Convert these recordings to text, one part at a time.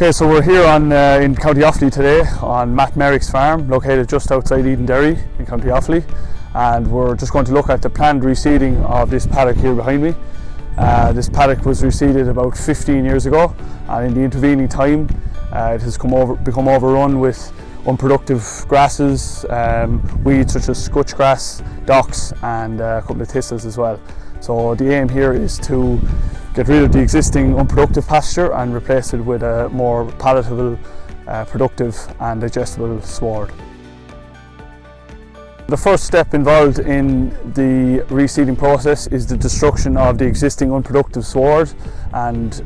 Okay, so we're here in County Offaly today on Matt Merrick's farm, located just outside Edenderry in County Offaly, and we're just going to look at the planned reseeding of this paddock here behind me. This paddock was reseeded about 15 years ago, and in the intervening time it has become overrun with unproductive grasses, weeds such as scutch grass, docks and a couple of thistles as well. So the aim here is to get rid of the existing unproductive pasture and replace it with a more palatable, productive and digestible sward. The first step involved in the reseeding process is the destruction of the existing unproductive sward and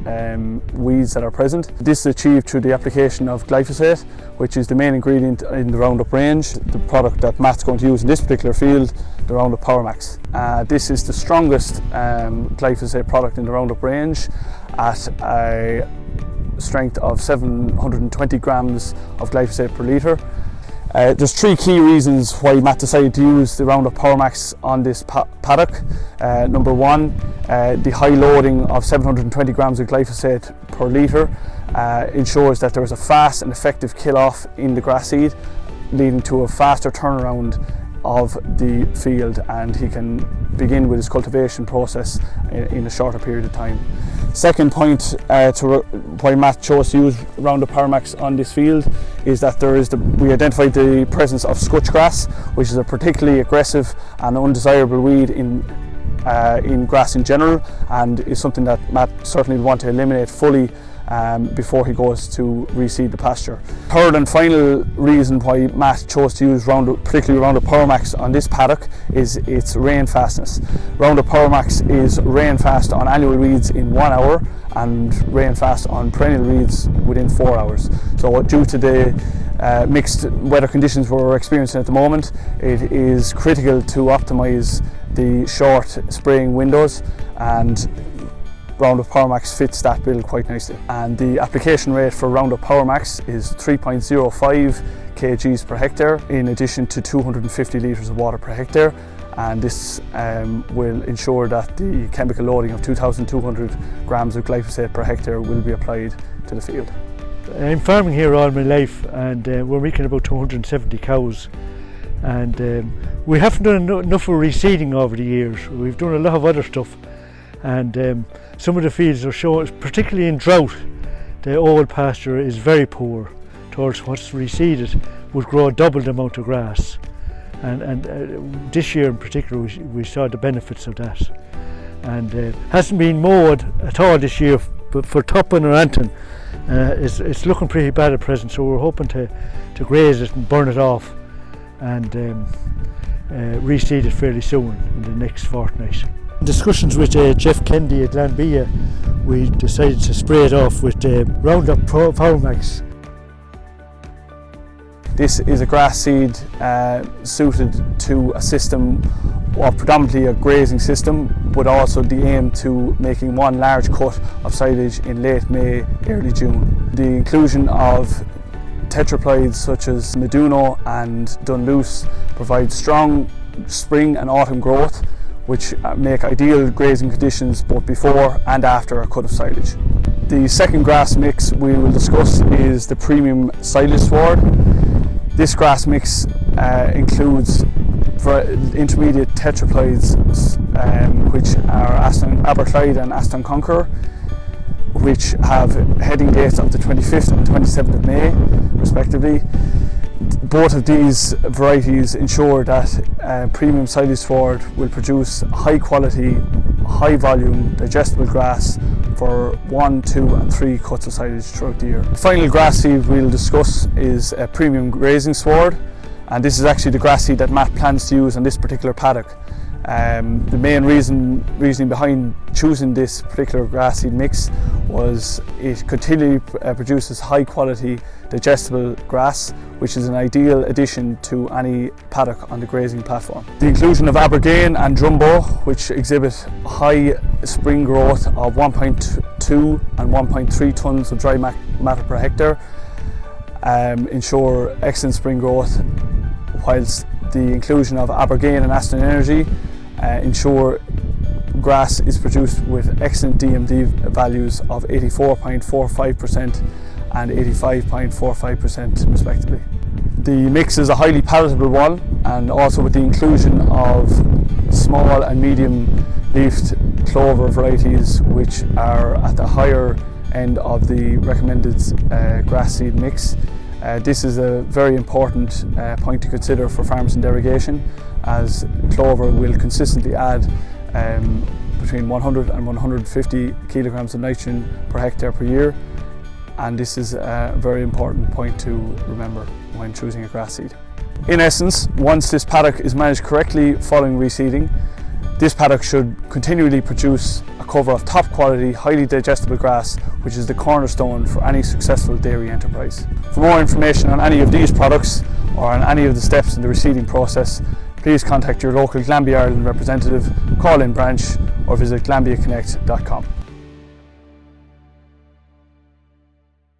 weeds that are present. This is achieved through the application of glyphosate, which is the main ingredient in the Roundup range, the product that Matt's going to use in this particular field, the Roundup PowerMax. This is the strongest glyphosate product in the Roundup range at a strength of 720 grams of glyphosate per litre. There's three key reasons why Matt decided to use the Roundup PowerMax on this paddock. Number one, the high loading of 720 grams of glyphosate per litre ensures that there is a fast and effective kill-off in the grass seed, leading to a faster turnaround of the field, and he can begin with his cultivation process in a shorter period of time. Second point why Matt chose to use Roundup PowerMax on this field is that we identified the presence of scutch grass, which is a particularly aggressive and undesirable weed in grass in general, and is something that Matt certainly would want to eliminate fully before he goes to reseed the pasture. Third and final reason why Matt chose to use particularly Roundup PowerMax on this paddock is its rain fastness. Roundup PowerMax is rain fast on annual weeds in 1 hour and rain fast on perennial weeds within 4 hours. So due to the mixed weather conditions we're experiencing at the moment, it is critical to optimise the short spraying windows, and Roundup PowerMax fits that bill quite nicely. And the application rate for Roundup PowerMax is 3.05 kgs per hectare, in addition to 250 litres of water per hectare. And this will ensure that the chemical loading of 2,200 grams of glyphosate per hectare will be applied to the field. I'm farming here all my life, and we're making about 270 cows. And we haven't done enough of reseeding over the years. We've done a lot of other stuff. And some of the fields are showing, particularly in drought, the old pasture is very poor towards what's reseeded, would grow double the amount of grass. And this year in particular we saw the benefits of that. And hasn't been mowed at all this year, but for Toppin or Anton it's looking pretty bad at present, so we're hoping to graze it and burn it off and reseed it fairly soon in the next fortnight. In discussions with Geoffery Kennedy at Glanbia, we decided to spray it off with Roundup PowerMax. This is a grass seed suited to a system of predominantly a grazing system, but also the aim to making one large cut of silage in late May, early June. The inclusion of tetraploids such as Meduno and Dunluce provide strong spring and autumn growth, which make ideal grazing conditions both before and after a cut of silage. The second grass mix we will discuss is the premium silage sward. This grass mix includes intermediate tetraploids, which are Aberclyde and Aston Conqueror, which have heading dates of the 25th and 27th of May, respectively. Both of these varieties ensure that premium silage sward will produce high quality, high volume, digestible grass for 1, 2 and 3 cuts of silage throughout the year. The final grass seed we'll discuss is a premium grazing sward, and this is actually the grass seed that Matt plans to use on this particular paddock. The main reasoning behind choosing this particular grass seed mix was it continually produces high quality digestible grass, which is an ideal addition to any paddock on the grazing platform. The inclusion of Abergain and Drumbo, which exhibit high spring growth of 1.2 and 1.3 tonnes of dry matter per hectare, ensure excellent spring growth, whilst the inclusion of Abergain and Aston Energy ensure grass is produced with excellent DMD values of 84.45% and 85.45% respectively. The mix is a highly palatable one, and also with the inclusion of small and medium leafed clover varieties which are at the higher end of the recommended grass seed mix. This is a very important point to consider for farmers in derogation, as clover will consistently add between 100 and 150 kilograms of nitrogen per hectare per year, and this is a very important point to remember when choosing a grass seed. In essence, once this paddock is managed correctly following reseeding, this paddock should continually produce a cover of top quality, highly digestible grass, which is the cornerstone for any successful dairy enterprise. For more information on any of these products or on any of the steps in the reseeding process, please contact your local Glanbia Ireland representative, call-in branch, or visit glanbiaconnect.com.